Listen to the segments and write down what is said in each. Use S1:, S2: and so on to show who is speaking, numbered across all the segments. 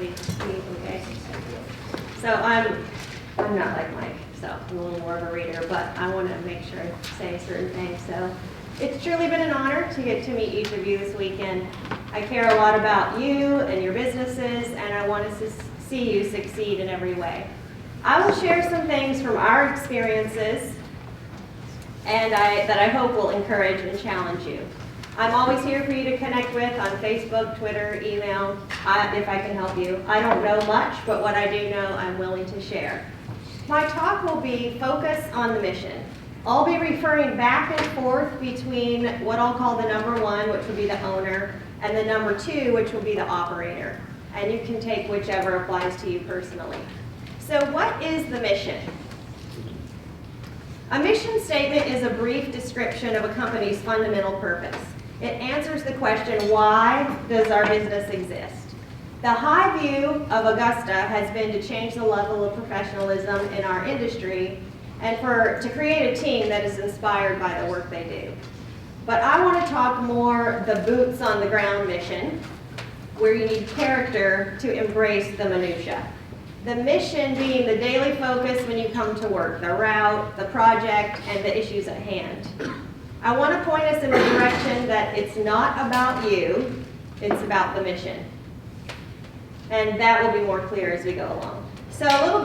S1: me, okay? So I'm not like Mike, so I'm a little more of a reader, but I want to make sure I say certain things. So it's truly been an honor to get to meet each of you this weekend. I care a lot about you and your businesses, and I want to see you succeed in every way. I will share some things from our experiences and that I hope will encourage and challenge you. I'm always here for you to connect with on Facebook, Twitter, email, if I can help you. I don't know much, but what I do know, I'm willing to share. My talk will be focused on the mission. I'll be referring back and forth between what I'll call the number one, which would be the owner, and the number two, which will be the operator. And you can take whichever applies to you personally. So what is the mission? A mission statement is a brief description of a company's fundamental purpose. It answers the question, why does our business exist? The high view of Augusta has been to change the level of professionalism in our industry and to create a team that is inspired by the work they do. But I want to talk more the boots on the ground mission, where you need character to embrace the minutia. The mission being the daily focus when you come to work, the route, the project, and the issues at hand. I want to point us in the direction that it's not about you, it's about the mission. And that will be more clear as we go along. So a little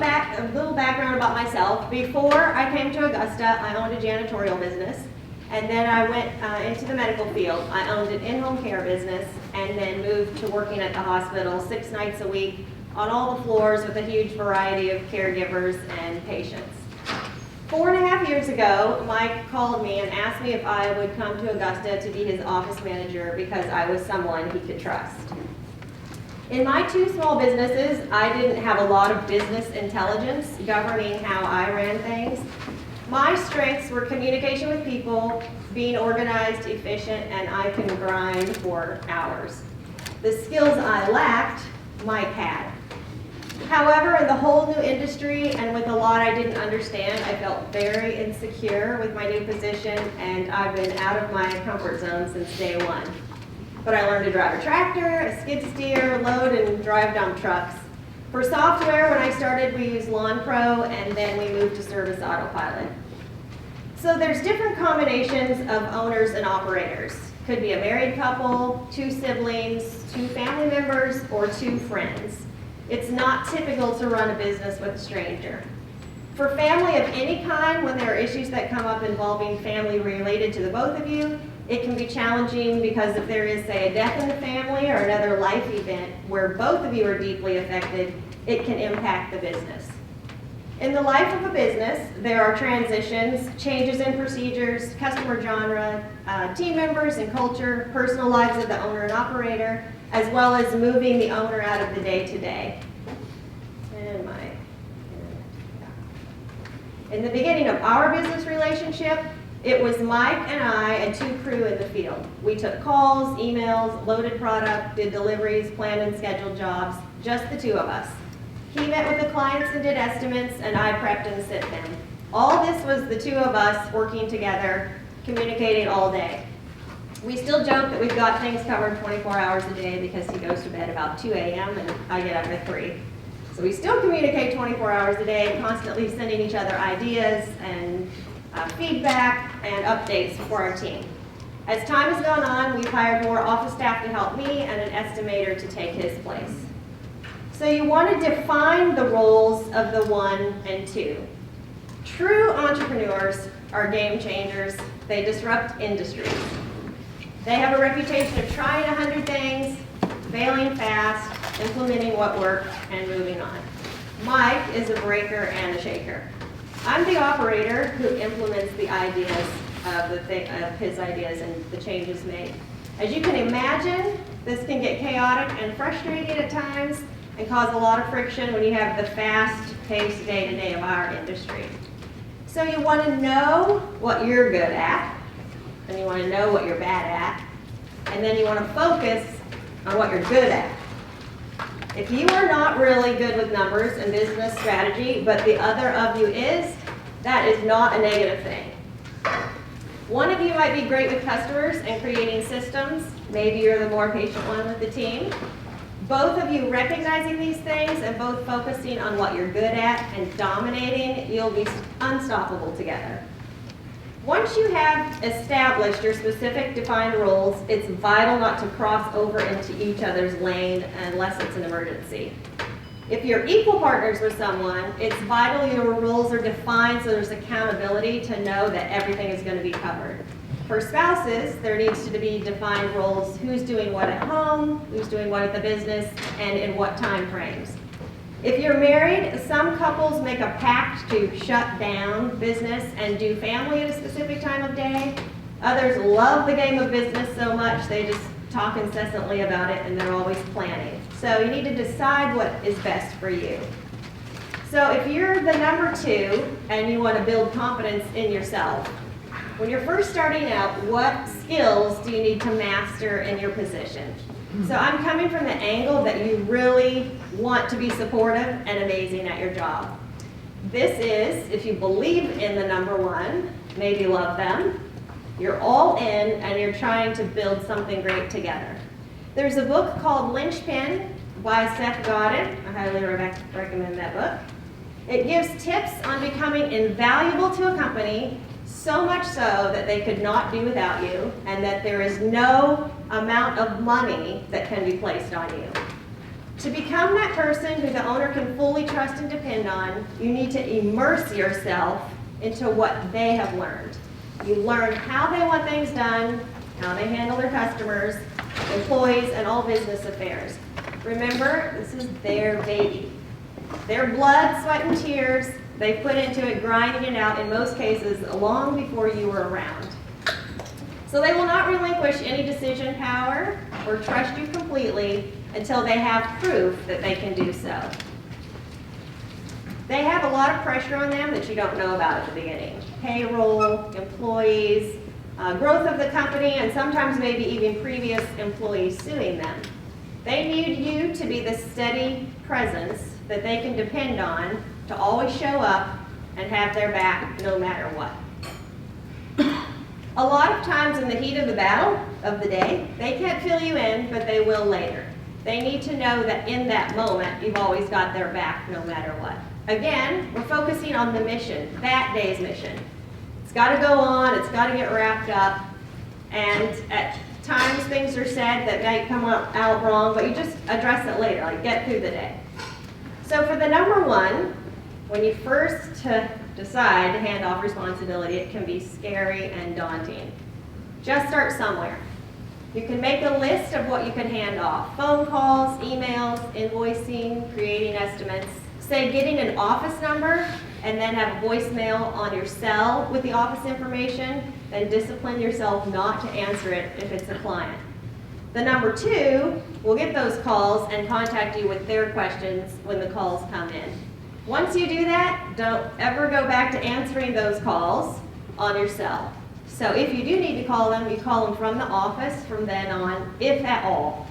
S1: background about myself. Before I came to Augusta, I owned a janitorial business, and then I went into the medical field. I owned an in-home care business, and then moved to working at the hospital 6 nights a week on all the floors with a huge variety of caregivers and patients. 4.5 years ago, Mike called me and asked me if I would come to Augusta to be his office manager because I was someone he could trust. In my 2 small businesses, I didn't have a lot of business intelligence governing how I ran things. My strengths were communication with people, being organized, efficient, and I can grind for hours. The skills I lacked, Mike had. However, in the whole new industry and with a lot I didn't understand, I felt very insecure with my new position, and I've been out of my comfort zone since day one. But I learned to drive a tractor, a skid steer, load and drive dump trucks. For software, when I started, we used Lawn Pro, and then we moved to Service Autopilot. So there's different combinations of owners and operators. Could be a married couple, 2 siblings, 2 family members, or 2 friends. It's not typical to run a business with a stranger. For family of any kind, when there are issues that come up involving family related to the both of you, it can be challenging because if there is, say, a death in the family or another life event where both of you are deeply affected, it can impact the business. In the life of a business, there are transitions, changes in procedures, customer genre, team members and culture, personal lives of the owner and operator, as well as moving the owner out of the day-to-day. In the beginning of our business relationship, it was Mike and I and 2 crew in the field. We took calls, emails, loaded product, did deliveries, planned and scheduled jobs, just the 2 of us. He met with the clients and did estimates, and I prepped and sent them. All this was the 2 of us working together, communicating all day. We still joke that we've got things covered 24 hours a day because he goes to bed about 2 a.m. and I get up at 3. So we still communicate 24 hours a day, constantly sending each other ideas and feedback and updates for our team. As time has gone on, we've hired more office staff to help me and an estimator to take his place. So you want to define the roles of the 1 and 2. True entrepreneurs are game changers. They disrupt industries. They have a reputation of trying 100 things, failing fast, implementing what worked, and moving on. Mike is a breaker and a shaker. I'm the operator who implements the ideas of his ideas and the changes made. As you can imagine, this can get chaotic and frustrating at times and cause a lot of friction when you have the fast-paced day-to-day of our industry. So you want to know what you're good at, and you want to know what you're bad at, and then you want to focus on what you're good at. If you are not really good with numbers and business strategy, but the other of you is, that is not a negative thing. One of you might be great with customers and creating systems. Maybe you're the more patient one with the team. Both of you recognizing these things and both focusing on what you're good at and dominating, you'll be unstoppable together. Once you have established your specific defined roles, it's vital not to cross over into each other's lane unless it's an emergency. If you're equal partners with someone, it's vital your roles are defined so there's accountability to know that everything is going to be covered. For spouses, there needs to be defined roles, who's doing what at home, who's doing what at the business, and in what time frames. If you're married, some couples make a pact to shut down business and do family at a specific time of day. Others love the game of business so much they just talk incessantly about it and they're always planning. So you need to decide what is best for you. So if you're the number 2 and you want to build confidence in yourself, when you're first starting out, what skills do you need to master in your position? So I'm coming from the angle that you really want to be supportive and amazing at your job. This is, if you believe in the number 1, maybe love them, you're all in and you're trying to build something great together. There's a book called Linchpin by Seth Godin. I highly recommend that book. It gives tips on becoming invaluable to a company, so much so that they could not do without you, and that there is no amount of money that can be placed on you. To become that person who the owner can fully trust and depend on, you need to immerse yourself into what they have learned. You learn how they want things done, how they handle their customers, employees, and all business affairs. Remember, this is their baby. Their blood, sweat, and tears, they put into it, grinding it out, in most cases, long before you were around. So they will not relinquish any decision power or trust you completely until they have proof that they can do so. They have a lot of pressure on them that you don't know about at the beginning. Payroll, employees, growth of the company, and sometimes maybe even previous employees suing them. They need you to be the steady presence that they can depend on to always show up and have their back no matter what. A lot of times in the heat of the battle of the day, they can't fill you in, but they will later. They need to know that in that moment, you've always got their back no matter what. Again, we're focusing on the mission, that day's mission. It's got to go on, it's got to get wrapped up, and at times things are said that might come out wrong, but you just address it later, like get through the day. So for the number 1, when you first decide to hand off responsibility, it can be scary and daunting. Just start somewhere. You can make a list of what you can hand off. Phone calls, emails, invoicing, creating estimates. Say getting an office number and then have a voicemail on your cell with the office information, then discipline yourself not to answer it if it's a client. The number 2 will get those calls and contact you with their questions when the calls come in. Once you do that, don't ever go back to answering those calls on your cell. So if you do need to call them, you call them from the office from then on, if at all.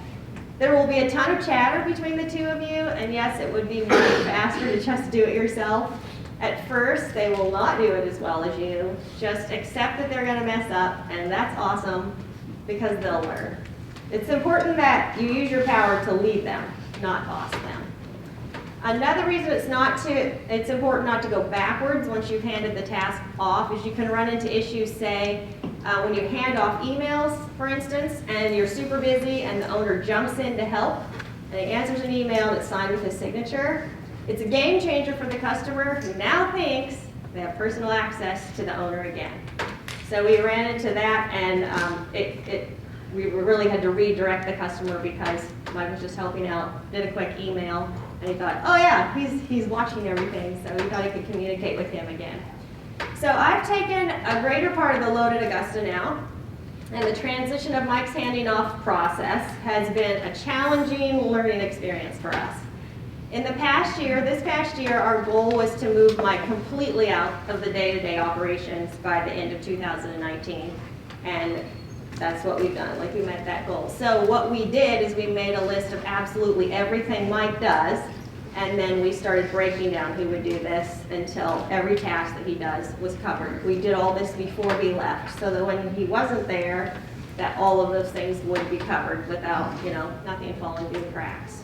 S1: There will be a ton of chatter between the 2 of you, and yes, it would be much faster to just do it yourself. At first, they will not do it as well as you. Just accept that they're going to mess up, and that's awesome because they'll learn. It's important that you use your power to lead them, not boss them. Another reason it's important not to go backwards once you've handed the task off is you can run into issues, say, when you hand off emails, for instance, and you're super busy and the owner jumps in to help, and he answers an email and it's signed with his signature. It's a game changer for the customer who now thinks they have personal access to the owner again. So we ran into that, and we really had to redirect the customer because Mike was just helping out, did a quick email, and he thought, oh yeah, he's watching everything, so he thought he could communicate with him again. So I've taken a greater part of the load at Augusta now, and the transition of Mike's handing off process has been a challenging learning experience for us. In this past year, our goal was to move Mike completely out of the day-to-day operations by the end of 2019, and that's what we've done, like we met that goal. So what we did is we made a list of absolutely everything Mike does, and then we started breaking down who would do this until every task that he does was covered. We did all this before he left, so that when he wasn't there, that all of those things would be covered without, nothing falling through the cracks.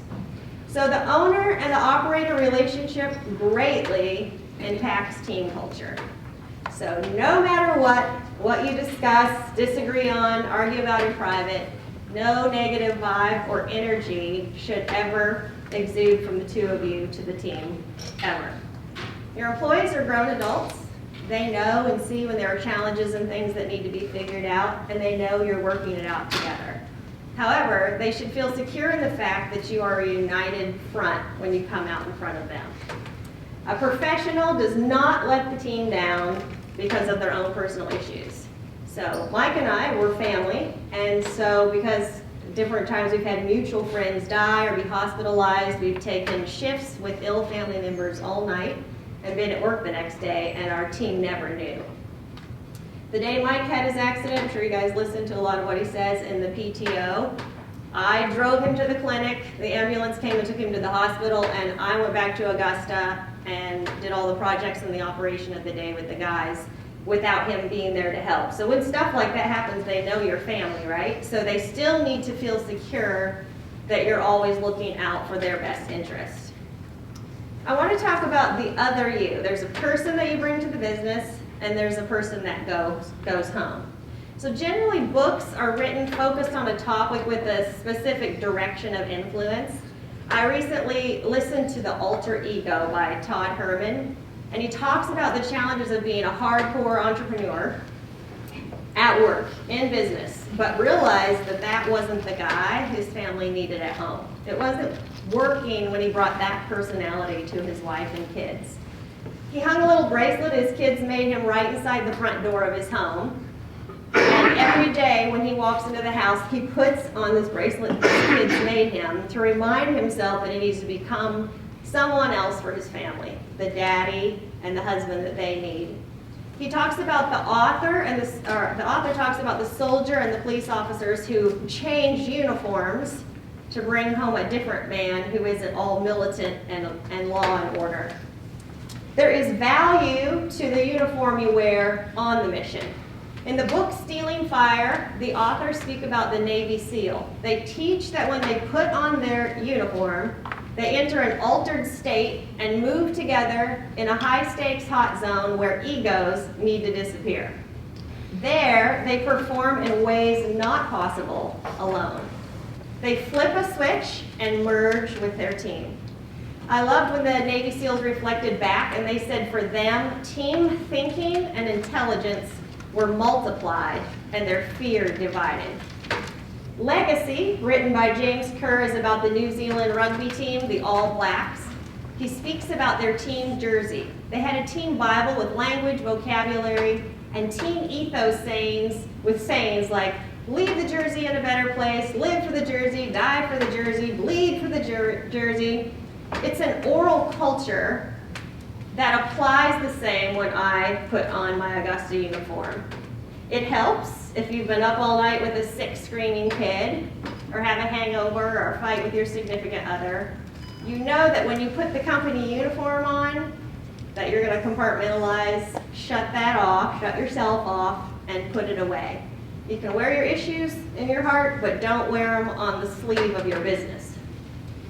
S1: So the owner and the operator relationship greatly impacts team culture. So no matter what you discuss, disagree on, argue about in private, no negative vibe or energy should ever exude from the two of you to the team, ever. Your employees are grown adults. They know and see when there are challenges and things that need to be figured out, and they know you're working it out together. However, they should feel secure in the fact that you are a united front when you come out in front of them. A professional does not let the team down because of their own personal issues. So Mike and I, we're family, and so because different times we've had mutual friends die or be hospitalized, we've taken shifts with ill family members all night and been at work the next day, and our team never knew. The day Mike had his accident, I'm sure you guys listened to a lot of what he says in the PTO. I drove him to the clinic, the ambulance came and took him to the hospital, and I went back to Augusta and did all the projects and the operation of the day with the guys without him being there to help. So when stuff like that happens, they know your family, right? So they still need to feel secure that you're always looking out for their best interest. I want to talk about the other you. There's a person that you bring to the business, and there's a person that goes home. So generally books are written focused on a topic with a specific direction of influence. I recently listened to The Alter Ego by Todd Herman, and he talks about the challenges of being a hardcore entrepreneur at work, in business, but realized that that wasn't the guy his family needed at home. It wasn't working when he brought that personality to his wife and kids. He hung a little bracelet his kids made him right inside the front door of his home. And every day when he walks into the house, he puts on this bracelet his kids made him to remind himself that he needs to become someone else for his family, the daddy and the husband that they need. He talks about the author, and the author talks about the soldier and the police officers who change uniforms to bring home a different man who isn't all militant and law and order. There is value to the uniform you wear on the mission. In the book Stealing Fire, the authors speak about the Navy SEAL. They teach that when they put on their uniform, they enter an altered state and move together in a high-stakes hot zone where egos need to disappear. There, they perform in ways not possible alone. They flip a switch and merge with their team. I loved when the Navy SEALs reflected back and they said for them, team thinking and intelligence were multiplied and their fear divided. Legacy, written by James Kerr, is about the New Zealand rugby team, the All Blacks. He speaks about their team jersey. They had a team Bible with language, vocabulary, and team ethos sayings like, leave the jersey in a better place, live for the jersey, die for the jersey, bleed for the jersey. It's an oral culture that applies the same when I put on my Augusta uniform. It helps if you've been up all night with a sick, screaming kid, or have a hangover, or a fight with your significant other. You know that when you put the company uniform on, that you're going to compartmentalize, shut that off, shut yourself off, and put it away. You can wear your issues in your heart, but don't wear them on the sleeve of your business.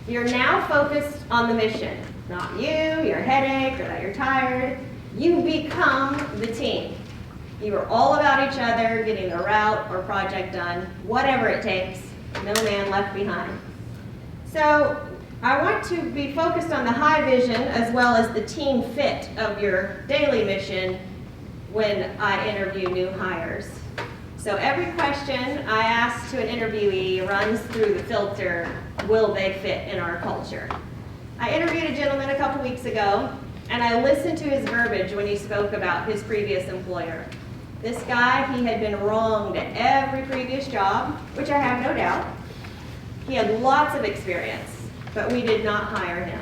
S1: You're now focused on the mission, not you, your headache, or that you're tired. You become the team. You are all about each other, getting the route or project done, whatever it takes, no man left behind. So I want to be focused on the high vision as well as the team fit of your daily mission when I interview new hires. So every question I ask to an interviewee runs through the filter, will they fit in our culture? I interviewed a gentleman a couple weeks ago, and I listened to his verbiage when he spoke about his previous employer. This guy, he had been wronged at every previous job, which I have no doubt. He had lots of experience, but we did not hire him.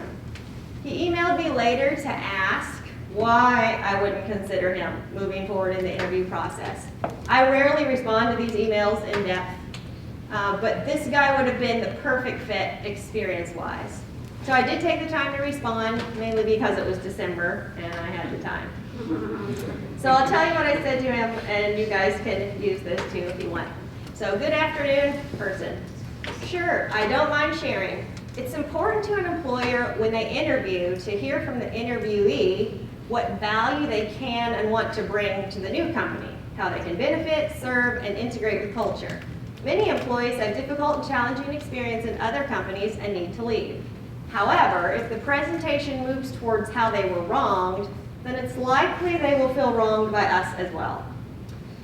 S1: He emailed me later to ask why I wouldn't consider him moving forward in the interview process. I rarely respond to these emails in depth, but this guy would have been the perfect fit experience-wise. So I did take the time to respond, mainly because it was December and I had the time. So I'll tell you what I said to him, and you guys can use this too if you want. So good afternoon, person. Sure, I don't mind sharing. It's important to an employer when they interview to hear from the interviewee what value they can and want to bring to the new company, how they can benefit, serve, and integrate with culture. Many employees have difficult and challenging experience in other companies and need to leave. However, if the presentation moves towards how they were wronged, then it's likely they will feel wronged by us as well.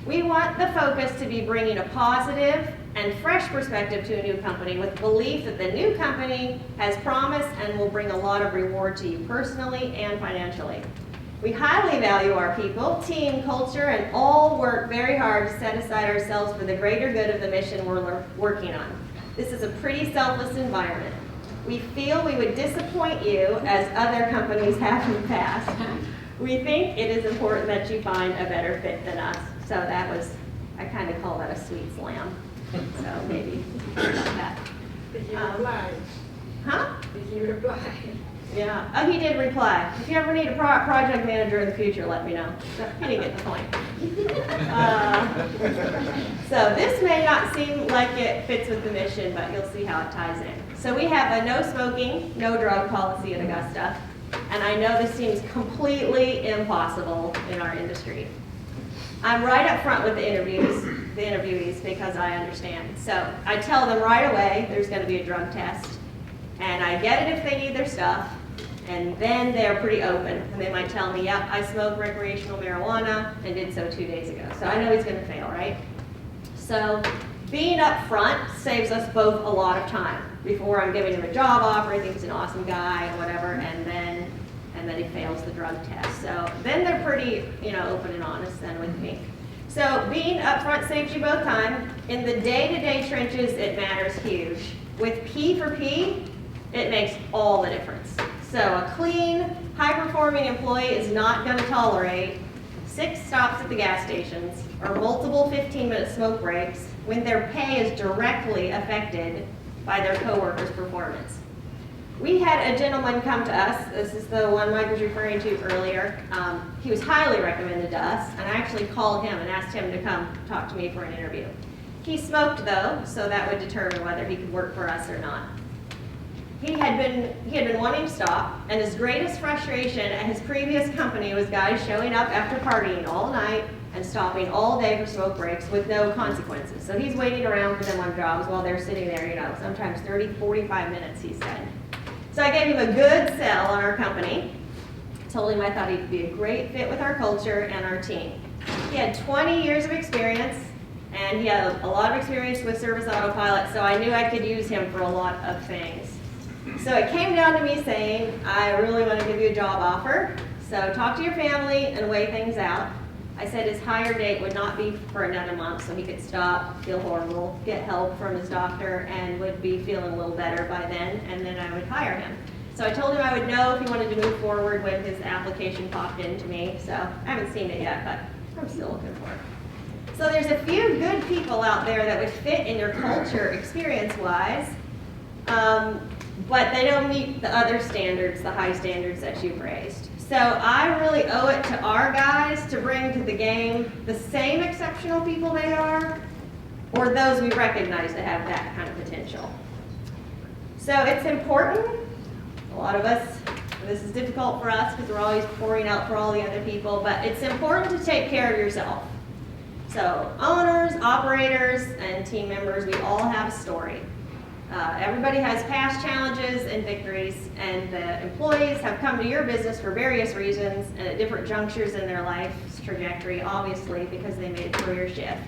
S1: We want the focus to be bringing a positive and fresh perspective to a new company with belief that the new company has promise and will bring a lot of reward to you personally and financially. We highly value our people, team, culture, and all work very hard to set aside ourselves for the greater good of the mission we're working on. This is a pretty selfless environment. We feel we would disappoint you as other companies have in the past. We think it is important that you find a better fit than us. So that was, I kind of call that a sweet slam. So maybe about that.
S2: Did he reply?
S1: Huh?
S2: Did he reply?
S1: Yeah. Oh, he did reply. If you ever need a project manager in the future, let me know. He didn't get the point. So this may not seem like it fits with the mission, but you'll see how it ties in. So we have a no smoking, no drug policy at Augusta. And I know this seems completely impossible in our industry. I'm right up front with the interviewees, because I understand. So I tell them right away there's going to be a drug test. And I get it if they need their stuff. And then they're pretty open. And they might tell me, yep, I smoke recreational marijuana and did so 2 days ago. So I know he's going to fail, right? So being up front saves us both a lot of time. Before I'm giving him a job offer, I think he's an awesome guy or whatever, and then he fails the drug test. So then they're pretty, open and honest then with me. So being upfront saves you both time. In the day-to-day trenches, it matters huge. With P for P, it makes all the difference. So a clean, high-performing employee is not going to tolerate 6 stops at the gas stations or multiple 15-minute smoke breaks when their pay is directly affected by their coworkers' performance. We had a gentleman come to us. This is the one Mike was referring to earlier. He was highly recommended to us, and I actually called him and asked him to come talk to me for an interview. He smoked though, so that would determine whether he could work for us or not. He had been wanting to stop, and his greatest frustration at his previous company was guys showing up after partying all night and stopping all day for smoke breaks with no consequences. So he's waiting around for them on jobs while they're sitting there, sometimes 30, 45 minutes, he said. So I gave him a good sell on our company. Told him I thought he'd be a great fit with our culture and our team. He had 20 years of experience, and he had a lot of experience with Service Autopilot, so I knew I could use him for a lot of things. So it came down to me saying, I really want to give you a job offer, so talk to your family and weigh things out. I said his hire date would not be for another month, so he could stop, feel horrible, get help from his doctor, and would be feeling a little better by then, and then I would hire him. So I told him I would know if he wanted to move forward when his application popped into me, so I haven't seen it yet, but I'm still looking for it. So there's a few good people out there that would fit in your culture experience-wise, but they don't meet the other standards, the high standards that you've raised. So I really owe it to our guys to bring to the game the same exceptional people they are, or those we recognize to have that kind of potential. So it's important. A lot of us, this is difficult for us because we're always pouring out for all the other people, but it's important to take care of yourself. So owners, operators, and team members, we all have a story. Everybody has past challenges and victories, and the employees have come to your business for various reasons and at different junctures in their life's trajectory, obviously, because they made a career shift.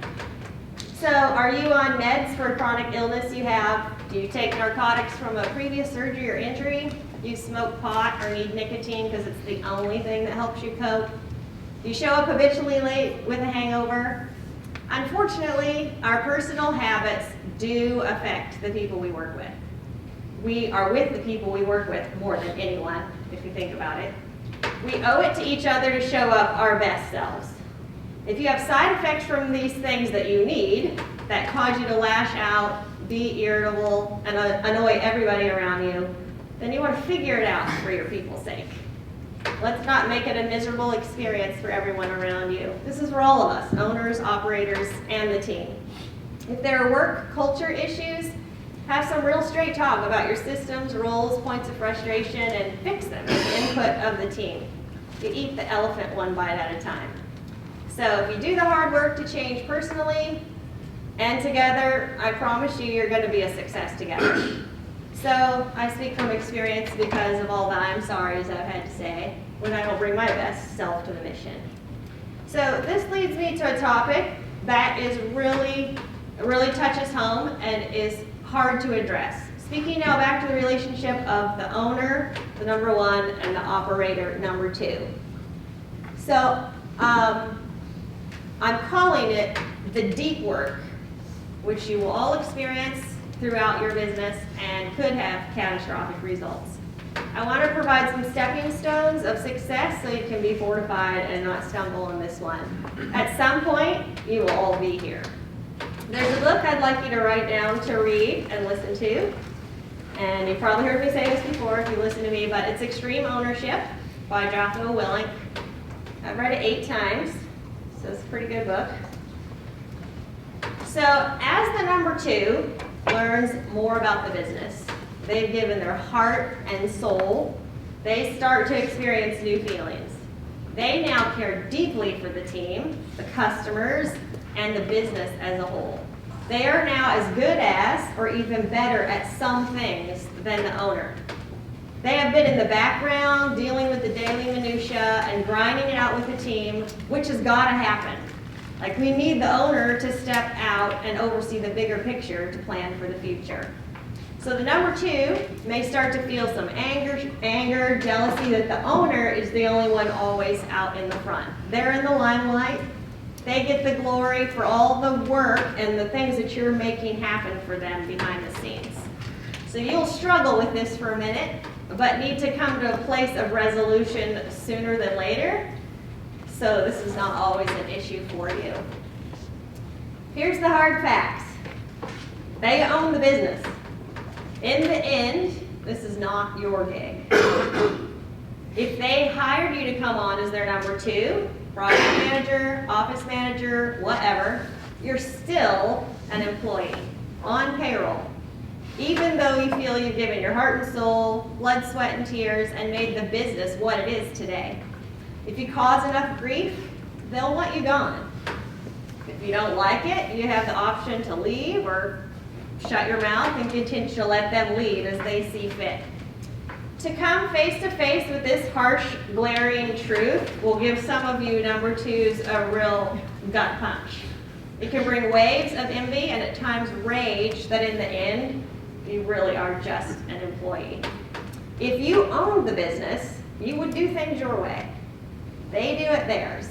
S1: So are you on meds for a chronic illness you have? Do you take narcotics from a previous surgery or injury? Do you smoke pot or need nicotine because it's the only thing that helps you cope? Do you show up habitually late with a hangover? Unfortunately, our personal habits do affect the people we work with. We are with the people we work with more than anyone, if you think about it. We owe it to each other to show up our best selves. If you have side effects from these things that you need, that cause you to lash out, be irritable, and annoy everybody around you, then you want to figure it out for your people's sake. Let's not make it a miserable experience for everyone around you. This is for all of us, owners, operators, and the team. If there are work culture issues, have some real straight talk about your systems, roles, points of frustration, and fix them with the input of the team. You eat the elephant one bite at a time. So if you do the hard work to change personally and together, I promise you're going to be a success together. So I speak from experience because of all the I'm sorry's I've had to say when I don't bring my best self to the mission. So this leads me to a topic that is really touches home and is hard to address. Speaking now back to the relationship of the owner, the number one, and the operator, number two. So I'm calling it the deep work, which you will all experience throughout your business and could have catastrophic results. I want to provide some stepping stones of success so you can be fortified and not stumble on this one. At some point, you will all be here. There's a book I'd like you to write down to read and listen to. And you've probably heard me say this before if you listen to me, but it's Extreme Ownership by Jocko Willink. I've read it 8 times, so it's a pretty good book. So as the number two learns more about the business, they've given their heart and soul, they start to experience new feelings. They now care deeply for the team, the customers, and the business as a whole. They are now as good as, or even better at some things than the owner. They have been in the background, dealing with the daily minutia and grinding it out with the team, which has got to happen. Like, we need the owner to step out and oversee the bigger picture to plan for the future. So the number two may start to feel some anger, jealousy that the owner is the only one always out in the front. They're in the limelight. They get the glory for all the work and the things that you're making happen for them behind the scenes. So you'll struggle with this for a minute, but need to come to a place of resolution sooner than later. So this is not always an issue for you. Here's the hard facts. They own the business. In the end, this is not your gig. If they hired you to come on as their number two, project manager, office manager, whatever, you're still an employee on payroll. Even though you feel you've given your heart and soul, blood, sweat, and tears, and made the business what it is today. If you cause enough grief, they'll want you gone. If you don't like it, you have the option to leave or shut your mouth and continue to let them lead as they see fit. To come face to face with this harsh, glaring truth will give some of you number twos a real gut punch. It can bring waves of envy and at times rage that in the end, you really are just an employee. If you owned the business, you would do things your way. They do it theirs.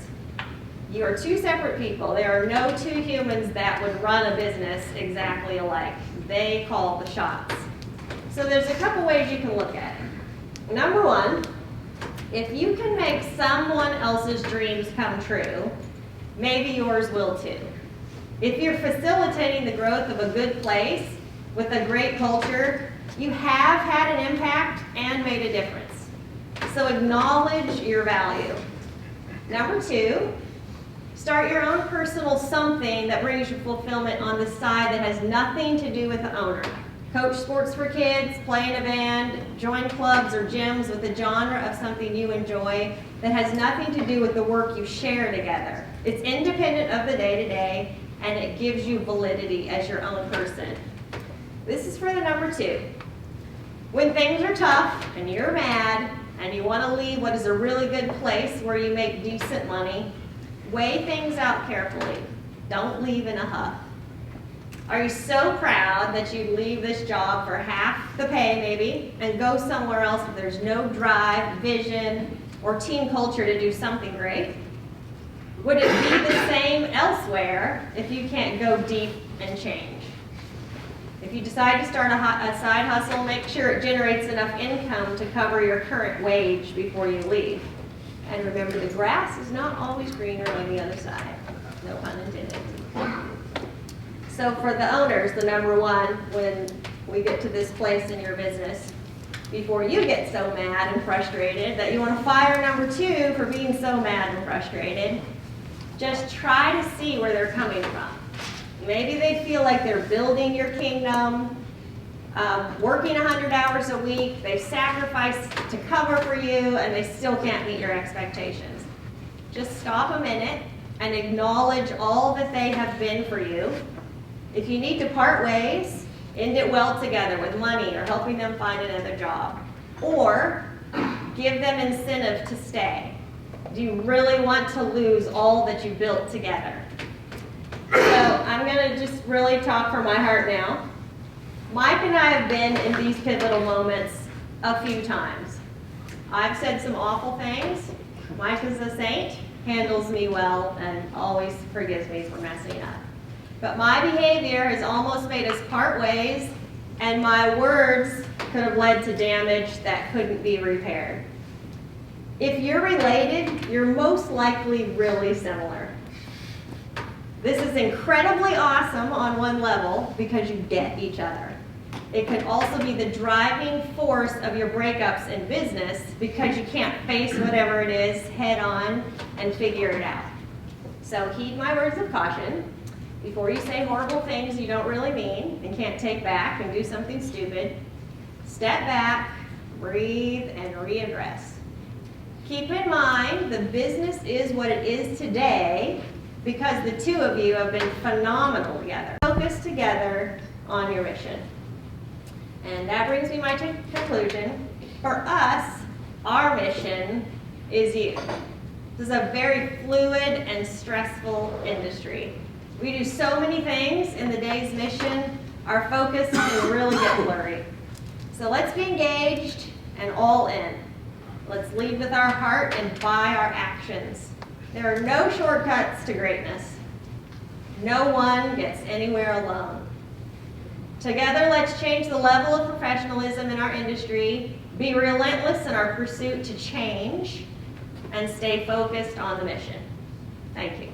S1: You are two separate people. There are no two humans that would run a business exactly alike. They call the shots. So there's a couple ways you can look at it. Number one, if you can make someone else's dreams come true, maybe yours will too. If you're facilitating the growth of a good place with a great culture, you have had an impact and made a difference. So acknowledge your value. Number two, start your own personal something that brings you fulfillment on the side that has nothing to do with the owner. Coach sports for kids, play in a band, join clubs or gyms with a genre of something you enjoy that has nothing to do with the work you share together. It's independent of the day-to-day, and it gives you validity as your own person. This is for the number two. When things are tough and you're mad and you want to leave what is a really good place where you make decent money, weigh things out carefully. Don't leave in a huff. Are you so proud that you'd leave this job for half the pay maybe and go somewhere else if there's no drive, vision, or team culture to do something great? Would it be the same elsewhere if you can't go deep and change? If you decide to start a side hustle, make sure it generates enough income to cover your current wage before you leave. And remember, the grass is not always greener on the other side. No pun intended. So for the owners, the number one, when we get to this place in your business, before you get so mad and frustrated that you want to fire number two for being so mad and frustrated, just try to see where they're coming from. Maybe they feel like they're building your kingdom, working 100 hours a week, they've sacrificed to cover for you, and they still can't meet your expectations. Just stop a minute and acknowledge all that they have been for you. If you need to part ways, end it well together with money or helping them find another job. Or give them incentive to stay. Do you really want to lose all that you built together? So I'm going to just really talk from my heart now. Mike and I have been in these pivotal moments a few times. I've said some awful things. Mike is a saint, handles me well, and always forgives me for messing up. But my behavior has almost made us part ways, and my words could have led to damage that couldn't be repaired. If you're related, you're most likely really similar. This is incredibly awesome on one level because you get each other. It can also be the driving force of your breakups in business because you can't face whatever it is head on and figure it out. So heed my words of caution. Before you say horrible things you don't really mean and can't take back and do something stupid, step back, breathe, and readdress. Keep in mind the business is what it is today because the two of you have been phenomenal together. Focus together on your mission. And that brings me to my conclusion. For us, our mission is you. This is a very fluid and stressful industry. We do so many things in the day's mission, our focus can really get blurry. So let's be engaged and all in. Let's lead with our heart and by our actions. There are no shortcuts to greatness. No one gets anywhere alone. Together, let's change the level of professionalism in our industry, be relentless in our pursuit to change, and stay focused on the mission. Thank you.